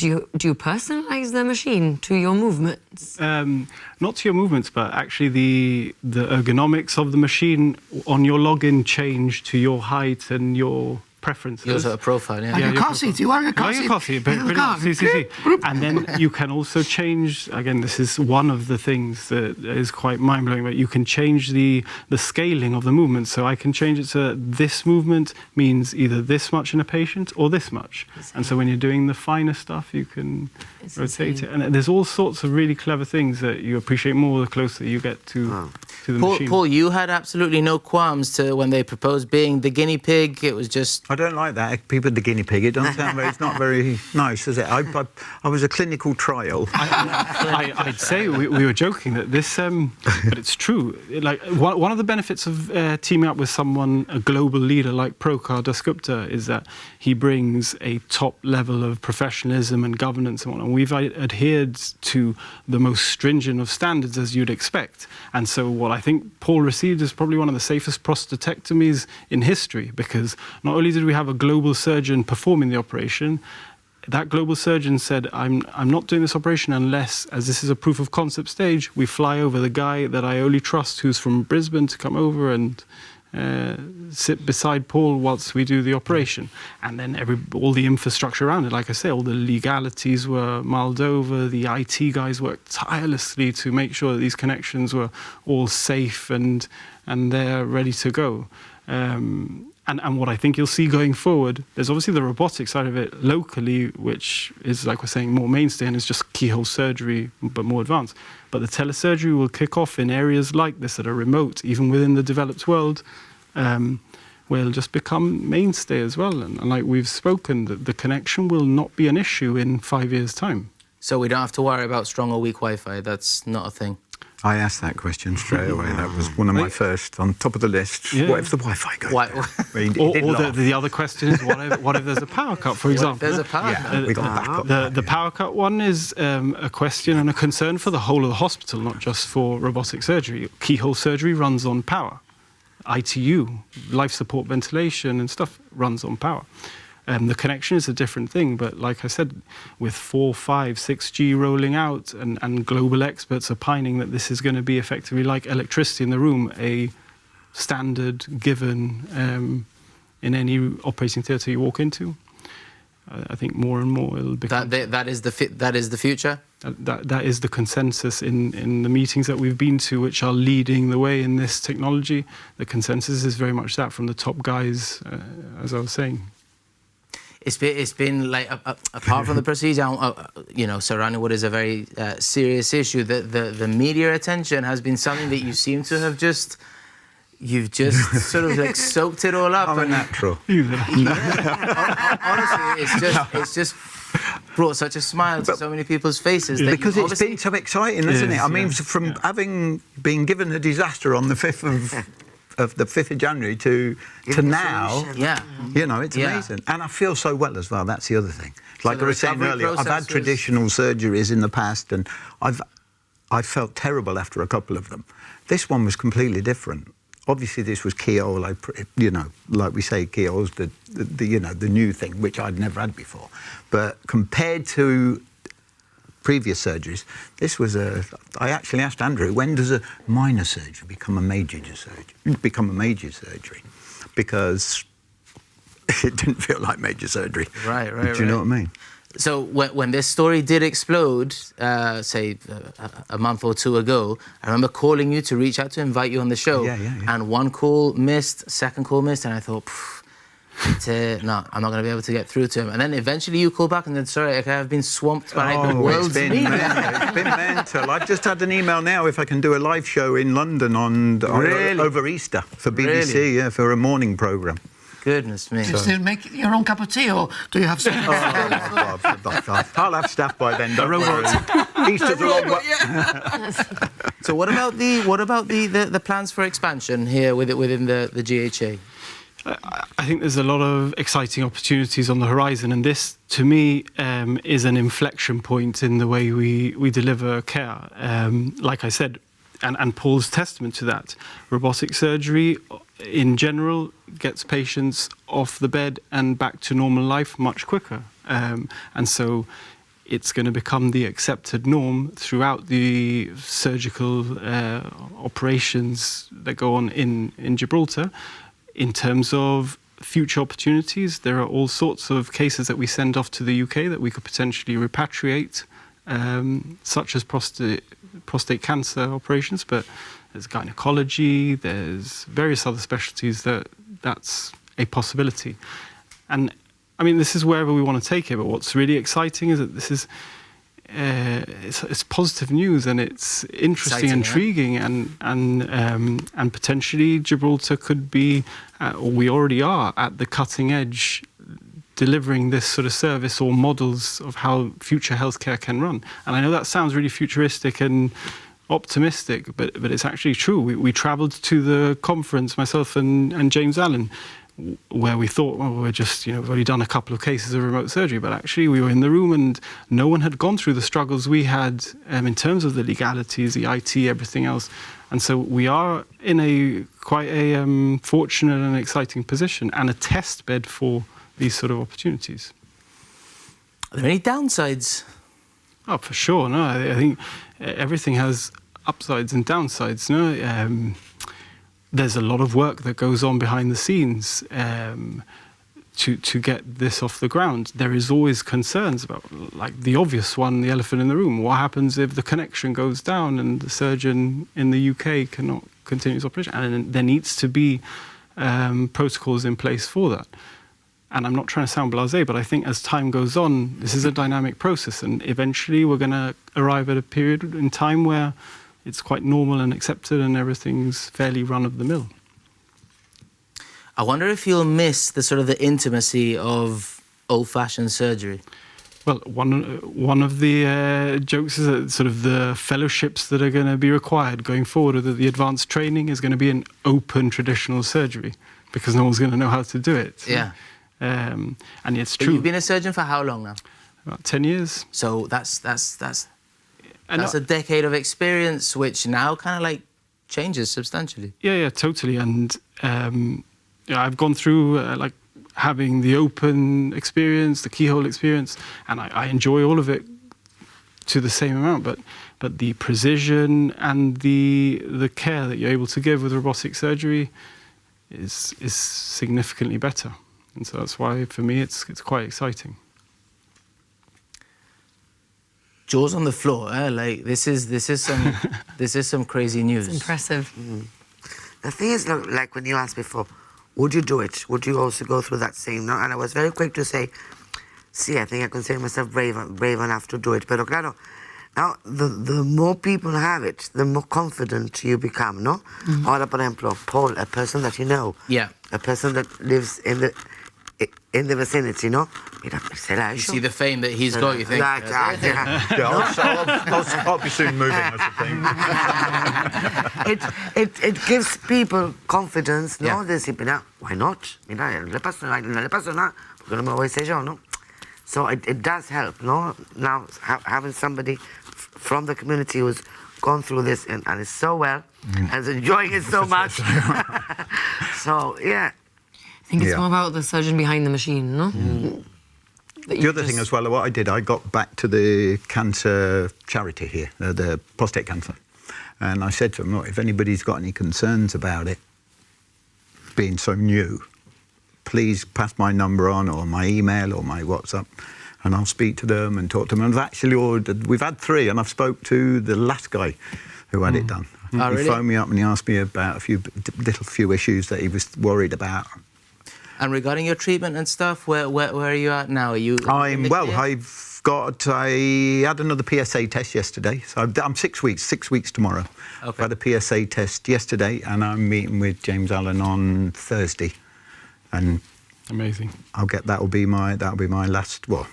you personalize the machine to your movements? Not to your movements, but actually the ergonomics of the machine on your login change to your height and your preferences. Your sort of profile, yeah. Like a car seat. You are a car seat. Car seat, and then you can also change, again, this is one of the things that is quite mind-blowing, but you can change the scaling of the movement. So I can change it so this movement means either this much in a patient or this much. And so when you're doing the finer stuff, you can rotate it. And there's all sorts of really clever things that you appreciate more the closer you get to the machine. Paul, you had absolutely no qualms to when they proposed being the guinea pig. It was just... I don't like that. People, the guinea pig, it doesn't sound very, it's not very nice, is it? I was a clinical trial. I'd say we were joking that this, but it's true. Like one of the benefits of teaming up with someone, a global leader like Prokar Dasgupta, is that he brings a top level of professionalism and governance and whatnot. And we've adhered to the most stringent of standards, as you'd expect. And so what I think Paul received is probably one of the safest prostatectomies in history, because not only did we have a global surgeon performing the operation, that global surgeon said, I'm not doing this operation unless, as this is a proof of concept stage, we fly over the guy that I only trust who's from Brisbane to come over and sit beside Paul whilst we do the operation. And then all the infrastructure around it, like I say, all the legalities were mulled over, the IT guys worked tirelessly to make sure that these connections were all safe and they're ready to go. And what I think you'll see going forward, there's obviously the robotic side of it locally, which is, like we're saying, more mainstay and is just keyhole surgery, but more advanced. But the telesurgery will kick off in areas like this that are remote, even within the developed world, where it'll just become mainstay as well. And like we've spoken, the connection will not be an issue in 5 years' time. So we don't have to worry about strong or weak Wi-Fi. That's not a thing. I asked that question straight away. That was one of my first, on top of the list. Yeah. What if the Wi-Fi goes down? Or the other question is, what if there's a power cut, for example? There's a power cut. We got a backup. The power cut one is a question and a concern for the whole of the hospital, not just for robotic surgery. Keyhole surgery runs on power. ITU, life support ventilation and stuff, runs on power. The connection is a different thing, but like I said, with 4, 5, 6G rolling out and global experts opining that this is going to be effectively like electricity in the room, a standard given in any operating theatre you walk into, I think more and more it'll become... That is the future? That is the consensus in the meetings that we've been to, which are leading the way in this technology. The consensus is very much that from the top guys, as I was saying. It's been like, apart from the procedure, surrounding what is a very serious issue, the media attention has been something that you seem to have you've just sort of like soaked it all up. I'm a natural. Honestly, it's just brought such a smile to so many people's faces. Because it's been so exciting, isn't it? I mean, from having been given a disaster on the 5th of January to now, it's amazing. And I feel so well as well, that's the other thing. Like I was saying earlier, I've had traditional surgeries in the past and I felt terrible after a couple of them. This one was completely different. Obviously, this was keyhole, like we say, keyhole's the new thing, which I'd never had before. But compared to previous surgeries, this was I actually asked Andrew, when does a minor surgery become a major surgery? Because it didn't feel like major surgery. Right. Do you know what I mean? So when this story did explode, say a month or two ago, I remember calling you to reach out to invite you on the show. Yeah. And one call missed, second call missed, and I thought, no, I'm not going to be able to get through to him. And then eventually you call back and then, sorry, I've been swamped by the world's media. It's been mental. I've just had an email now if I can do a live show in London over Easter for BBC, for a morning programme. Goodness me. Do you still make your own cup of tea, or do you have staff? I'll have staff by then. Don't worry. Easter's a long way. So what about the plans for expansion here within the GHA? I think there's a lot of exciting opportunities on the horizon, and this, to me, is an inflection point in the way we deliver care. Like I said, and Paul's testament to that, robotic surgery in general gets patients off the bed and back to normal life much quicker. And so it's going to become the accepted norm throughout the surgical operations that go on in Gibraltar, in terms of future opportunities. There are all sorts of cases that we send off to the UK that we could potentially repatriate, such as prostate cancer operations, but there's gynecology, there's various other specialties that's a possibility. And I mean, this is wherever we want to take it, but what's really exciting is that this is it's positive news, and it's interesting, intriguing, and potentially Gibraltar could be, or we already are, at the cutting edge, delivering this sort of service or models of how future healthcare can run. And I know that sounds really futuristic and optimistic, but it's actually true. We travelled to the conference, myself and James Allen, where we thought, well, we're just, we've already done a couple of cases of remote surgery, but actually we were in the room and no one had gone through the struggles we had in terms of the legalities, the IT, everything else. And so we are in quite a fortunate and exciting position, and a test bed for these sort of opportunities. Are there any downsides? Oh, for sure. No, I think everything has upsides and downsides. No, there's a lot of work that goes on behind the scenes to get this off the ground. There is always concerns about, like the obvious one, the elephant in the room. What happens if the connection goes down and the surgeon in the UK cannot continue his operation? And there needs to be protocols in place for that. And I'm not trying to sound blasé, but I think as time goes on, this is a dynamic process, and eventually we're going to arrive at a period in time where it's quite normal and accepted and everything's fairly run-of-the-mill. I wonder if you'll miss the intimacy of old-fashioned surgery. Well, one of the jokes is that sort of the fellowships that are going to be required going forward, or that the advanced training is going to be in open traditional surgery, because no one's going to know how to do it. Yeah. And it's But true. you've been a surgeon for how long now? About 10 years. So that's a decade of experience, which now kind of changes substantially. Yeah, totally. And I've gone through having the open experience, the keyhole experience, and I enjoy all of it to the same amount. But the precision and the care that you're able to give with robotic surgery is significantly better. And so that's why, for me, it's quite exciting. Jaws on the floor, this is some crazy news. It's impressive. The thing is, like when you asked before, would you do it? Would you also go through that same? No? And I was very quick to say, I think I consider myself brave enough to do it. Pero claro, now the more people have it, the more confident you become, no? Mm-hmm. Ahora, por ejemplo, Paul, a person that you know, a person that lives in the vicinity, no? Mira, se la ha hecho. You see the fame that he's got, you think? I'll be soon moving, I think. It gives people confidence, no? De decir, mira, why not? Mira, no le pasó nada, porque no me voy a hacer yo, no? So it does help, no? Now, having somebody from the community who's gone through this and is so well, and is enjoying it so much. So, yeah. I think it's more about the surgeon behind the machine, no? The other thing as well, what I did, I got back to the cancer charity here, the prostate cancer. And I said to them, look, if anybody's got any concerns about it being so new, please pass my number on, or my email, or my WhatsApp, and I'll speak to them and talk to them. And we've had 3, and I've spoke to the last guy who had it done. Oh, really? He phoned me up and he asked me about a few issues that he was worried about. And regarding your treatment and stuff, where are you at now? Are you? I had another PSA test yesterday, so I'm 6 weeks. 6 weeks tomorrow. Okay. I had a PSA test yesterday, and I'm meeting with James Allen on Thursday, and amazing. That'll be my last. Well,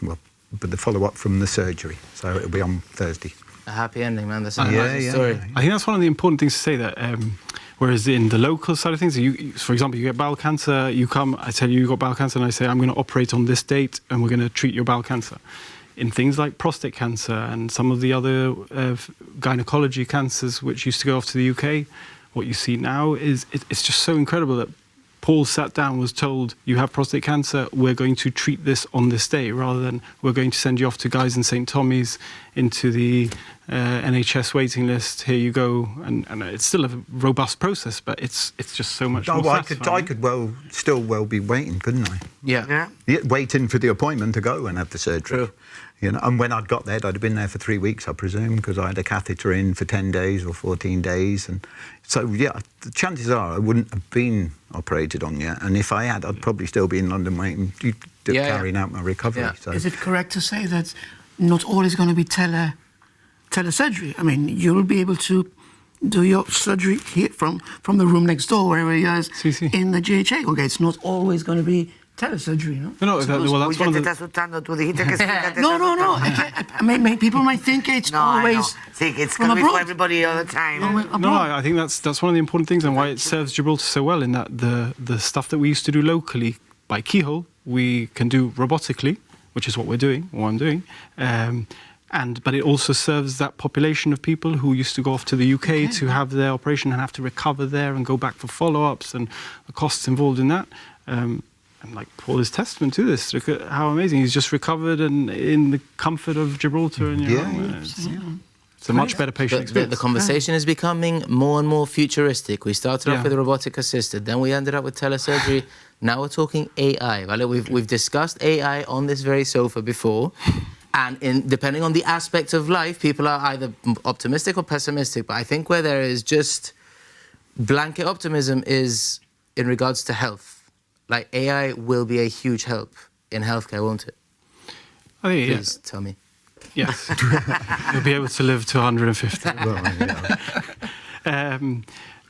but the follow up from the surgery, so it'll be on Thursday. A happy ending, man. That's a nice story. I think that's one of the important things to say, that whereas in the local side of things, for example, you get bowel cancer, you come, I tell you got bowel cancer, and I say, I'm going to operate on this date, and we're going to treat your bowel cancer. In things like prostate cancer and some of the other gynecology cancers, which used to go off to the UK, what you see now is, it's just so incredible that Paul sat down, was told, you have prostate cancer, we're going to treat this on this day, rather than we're going to send you off to Guy's and St. Tommy's into the NHS waiting list. Here you go, and it's still a robust process, but it's just so much more satisfying. I could still be waiting, couldn't I? Yeah. Waiting for the appointment to go and have the surgery. True. You know, and when I'd got there, I'd have been there for 3 weeks, I presume, because I had a catheter in for 10 days or 14 days. And so, yeah, the chances are I wouldn't have been operated on yet. And if I had, I'd probably still be in London waiting, carrying out my recovery. Yeah. So. Is it correct to say that not all is going to be telesurgery? I mean, you'll be able to do your surgery here from the room next door, wherever you guys in the GHA. Okay, it's not always going to be telesurgery, no? No, that's one of the... No. People might think it's always it's going to be for everybody all the time. No, I think that's one of the important things and why it serves Gibraltar so well, in that the stuff that we used to do locally by keyhole, we can do robotically, which is what I'm doing. But it also serves that population of people who used to go off to the UK to have their operation and have to recover there and go back for follow-ups and the costs involved in that. And like Paul is testament to this. Look at how amazing. He's just recovered and in the comfort of Gibraltar and your home. It's a much better patient experience. The conversation is becoming more and more futuristic. We started off with robotic assisted, then we ended up with telesurgery. Now we're talking AI. Well, we've discussed AI on this very sofa before. And depending on the aspect of life, people are either optimistic or pessimistic. But I think where there is just blanket optimism is in regards to health. Like, AI will be a huge help in healthcare, won't it? Please tell me. Yes. You'll be able to live to 150.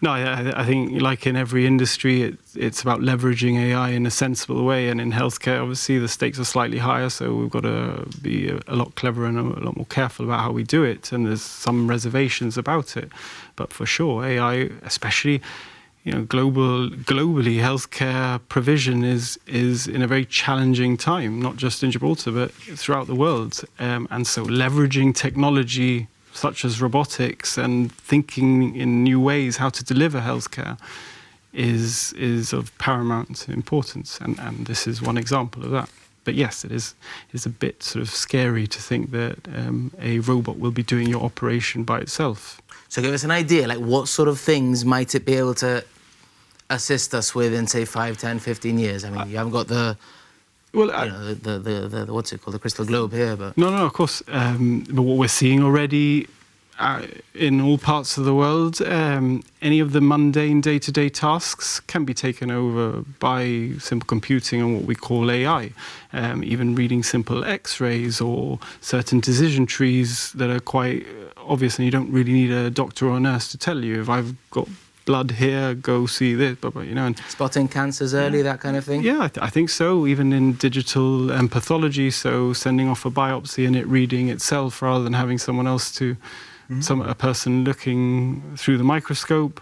No, I think, like in every industry, it's about leveraging AI in a sensible way. And in healthcare, obviously, the stakes are slightly higher, so we've got to be a lot cleverer and a lot more careful about how we do it. And there's some reservations about it. But for sure, AI, especially, globally, healthcare provision is in a very challenging time, not just in Gibraltar, but throughout the world. And so leveraging technology such as robotics and thinking in new ways how to deliver healthcare is of paramount importance. And this is one example of that. But yes, it is a bit sort of scary to think that a robot will be doing your operation by itself. So give us an idea, like what sort of things might it be able to assist us with in, say, 5, 10, 15 years? I mean, you haven't got the what's it called, the crystal globe here, but... No, of course. But what we're seeing already in all parts of the world, any of the mundane day-to-day tasks can be taken over by simple computing and what we call AI. Even reading simple X-rays or certain decision trees that are quite obvious, and you don't really need a doctor or a nurse to tell you. If I've got blood here, go see this, and spotting cancers early, that kind of thing. Yeah, I think so. Even in digital pathology, so sending off a biopsy and it reading itself rather than having someone else a person looking through the microscope.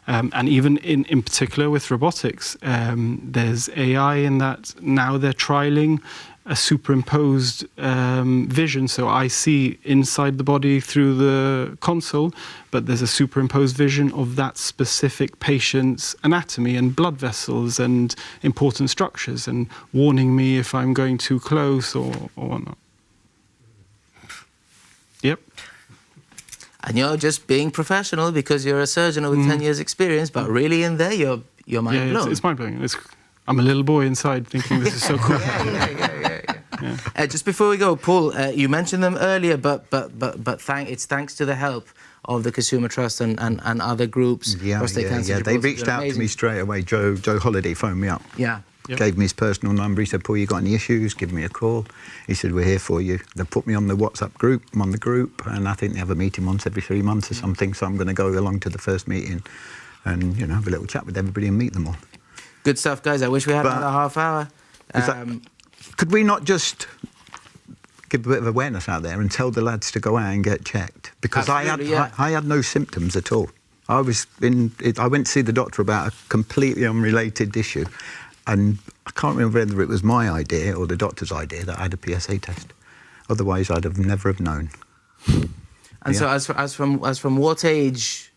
And even in particular with robotics, there's AI in that now they're trialing a superimposed vision. So I see inside the body through the console, but there's a superimposed vision of that specific patient's anatomy and blood vessels and important structures, and warning me if I'm going too close or whatnot. Yep. And you're just being professional because you're a surgeon with 10 years experience, but really in there you're mind blown. It's mind blowing. I'm a little boy inside thinking this is so cool. Yeah. Just before we go, Paul, you mentioned them earlier, but it's thanks to the help of the Consumer Trust and other groups. Prostate Cancer. They reached out to me straight away. Joe Holiday phoned me up. Yeah. Yep. Gave me his personal number. He said, Paul, you got any issues? Give me a call. He said, we're here for you. They put me on the WhatsApp group. I'm on the group, and I think they have a meeting once every 3 months or something. So I'm going to go along to the first meeting and have a little chat with everybody and meet them all. Good stuff, guys. I wish we had another half hour. Could we not just give a bit of awareness out there and tell the lads to go out and get checked? Because I had no symptoms at all. I went to see the doctor about a completely unrelated issue, and I can't remember whether it was my idea or the doctor's idea that I had a PSA test. Otherwise, I'd have never have known. And so, as from what age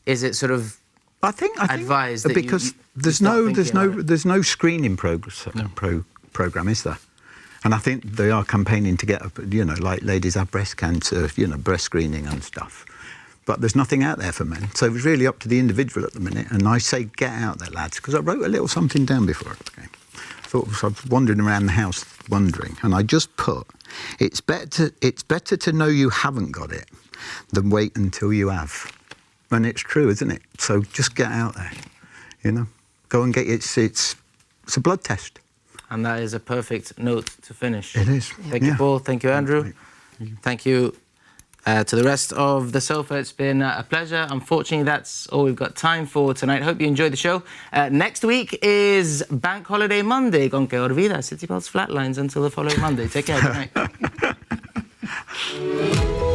is it sort of? I think advised that because there's no screening program, is there? And I think they are campaigning to get, like ladies have breast cancer, breast screening and stuff. But there's nothing out there for men. So it's really up to the individual at the minute. And I say, get out there, lads, because I wrote a little something down before I came. I was wandering around the house wondering, and I just put, it's better to know you haven't got it than wait until you have. And it's true, isn't it? So just get out there, Go and get it. It's a blood test. And that is a perfect note to finish. It is. Thank you, Paul. Thank you, Andrew. Thank you to the rest of the sofa. It's been a pleasure. Unfortunately, that's all we've got time for tonight. Hope you enjoyed the show. Next week is Bank Holiday Monday. Con que olvida, City Pulse Flatlines until the following Monday. Take care. Good night.